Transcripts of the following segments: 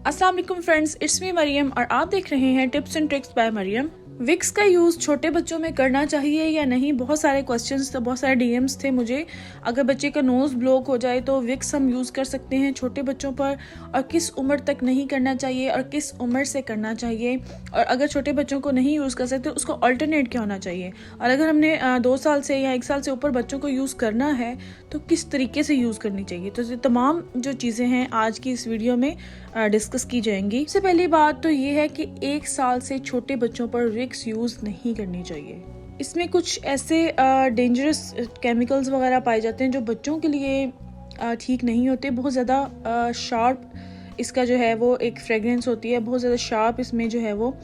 अस्सलाम वालेकुम friends, it's me Maryam और आप देख रहे हैं tips and tricks by Maryam. Vicks का यूज़ छोटे बच्चों में करना चाहिए या नहीं, बहुत सारे क्वेश्चंस थे, बहुत सारे डीएम्स थे मुझे। अगर बच्चे का नोज़ ब्लॉक हो जाए तो विक्स हम यूज़ कर सकते हैं छोटे बच्चों पर, और किस उम्र तक नहीं करना चाहिए और किस उम्र से करना चाहिए, और अगर छोटे बच्चों को नहीं यूज़ कर सकते उसको अल्टरनेट क्या होना चाहिए, और अगर हमने 2 साल से या 1 साल से ऊपर बच्चों को यूज़ करना है तो किस तरीके से यूज़ करनी चाहिए। तो ये तमाम जो चीज़ें हैं आज की इस वीडियो में डिस्कस की जाएंगी। सबसे पहली बात तो ये है कि 1 साल से छोटे बच्चों पर विक्स यूज़ नहीं करनी चाहिए। इसमें कुछ ऐसे डेंजरस केमिकल्स वगैरह पाए जाते हैं जो बच्चों के लिए ठीक नहीं होते। बहुत ज़्यादा शार्प इसका जो है वो एक फ्रेगरेंस होती है, बहुत ज़्यादा शार्प इसमें जो है वो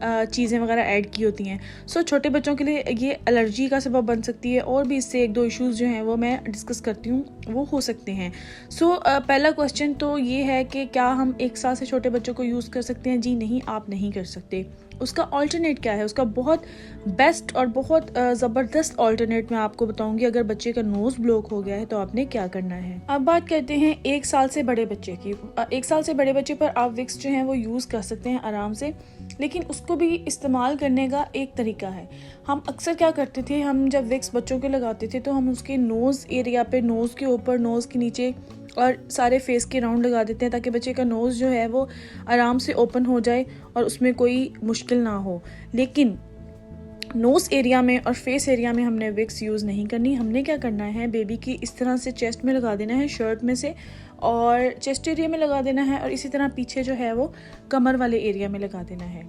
चीज़ें वगैरह ऐड की होती हैं। सो छोटे बच्चों के लिए ये एलर्जी का सबब बन सकती है, और भी इससे 1-2 इश्यूज़ जो हैं वो मैं डिस्कस करती हूँ, वो हो सकते हैं। सो पहला क्वेश्चन तो ये है कि क्या हम 1 साल से छोटे बच्चों को यूज़ कर सकते हैं? जी नहीं, आप नहीं कर सकते। उसका ऑल्टरनेट क्या है? उसका बहुत बेस्ट और बहुत ज़बरदस्त ऑल्टरनेट मैं आपको बताऊंगी। अगर बच्चे का नोज़ ब्लॉक हो गया है तो आपने क्या करना है। अब बात करते हैं 1 साल से बड़े बच्चे की। 1 साल से बड़े बच्चे पर आप विक्स जो है वो यूज़ कर सकते हैं आराम से, लेकिन उसको भी इस्तेमाल करने का एक तरीका है। हम अक्सर क्या करते थे, हम जब विक्स बच्चों के लगाते थे तो हम उसके नोज़ एरिया पे, नोज़ के ऊपर, नोज़ के नीचे और सारे फेस के राउंड लगा देते हैं ताकि बच्चे का नोज़ जो है वो आराम से ओपन हो जाए और उसमें कोई मुश्किल ना हो। लेकिन नोज़ एरिया में और फेस एरिया में हमने विक्स यूज़ नहीं करनी। हमने क्या करना है, बेबी की इस तरह से चेस्ट में लगा देना है, शर्ट में से, और चेस्ट एरिया में लगा देना है, और इसी तरह पीछे जो है वो कमर वाले एरिया में लगा देना है।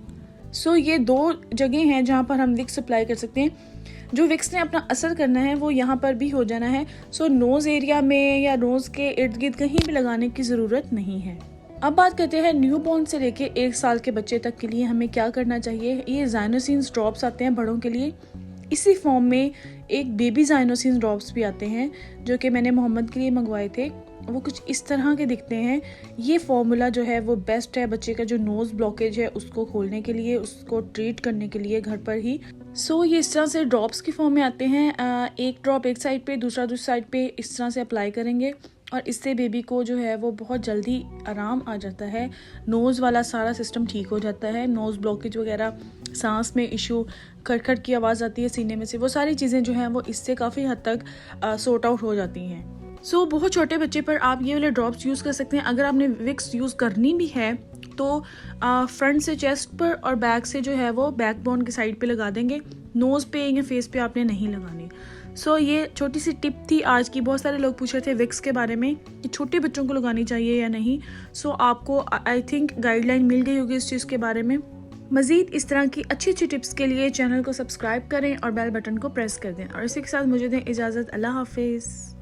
सो ये 2 जगह हैं जहाँ पर हम विक्स अप्लाई कर सकते हैं। जो विक्स ने अपना असर करना है वो यहाँ पर भी हो जाना है। सो नोज़ एरिया में या नोज़ के इर्द गिर्द कहीं भी लगाने की ज़रूरत नहीं है। अब बात करते हैं न्यूबॉर्न से लेके 1 साल के बच्चे तक के लिए हमें क्या करना चाहिए। ये ज़ाइनोसिन्स ड्रॉप्स आते हैं बड़ों के लिए। इसी फॉर्म में एक बेबी ज़ाइनोसिन्स ड्रॉप्स भी आते हैं जो कि मैंने मोहम्मद के लिए मंगवाए थे। वो कुछ इस तरह के दिखते हैं। ये फॉर्मूला जो है वो बेस्ट है बच्चे का जो नोज़ ब्लॉकेज है उसको खोलने के लिए, उसको ट्रीट करने के लिए घर पर ही। सो ये इस तरह से ड्रॉप्स की फॉर्म में आते हैं। एक ड्रॉप एक साइड पे, दूसरा दूसरी साइड पे इस तरह से अप्लाई करेंगे, और इससे बेबी को जो है वो बहुत जल्दी आराम आ जाता है। नोज़ वाला सारा सिस्टम ठीक हो जाता है। नोज़ ब्लॉकेज वगैरह, सांस में इशू, खटखट की आवाज़ आती है सीने में से, वो सारी चीज़ें जो हैं वो इससे काफ़ी हद तक सॉर्ट आउट हो जाती हैं। सो बहुत छोटे बच्चे पर आप ये वाले ड्रॉप्स यूज़ कर सकते हैं। अगर आपने विक्स यूज़ करनी भी है तो फ्रंट से चेस्ट पर और बैक से जो है वो बैकबोन के साइड पे लगा देंगे। नोज़ पे या फेस पे आपने नहीं लगाने। सो ये छोटी सी टिप थी आज की। बहुत सारे लोग पूछ रहे थे विक्स के बारे में कि छोटे बच्चों को लगानी चाहिए या नहीं। सो आपको आई थिंक गाइडलाइन मिल गई होगी इस चीज़ के बारे में। मज़ीद इस तरह की अच्छी अच्छी टिप्स के लिए चैनल को सब्सक्राइब करें और बेल बटन को प्रेस कर दें, और इसी के साथ मुझे दें इजाज़त। अल्लाह हाफिज़।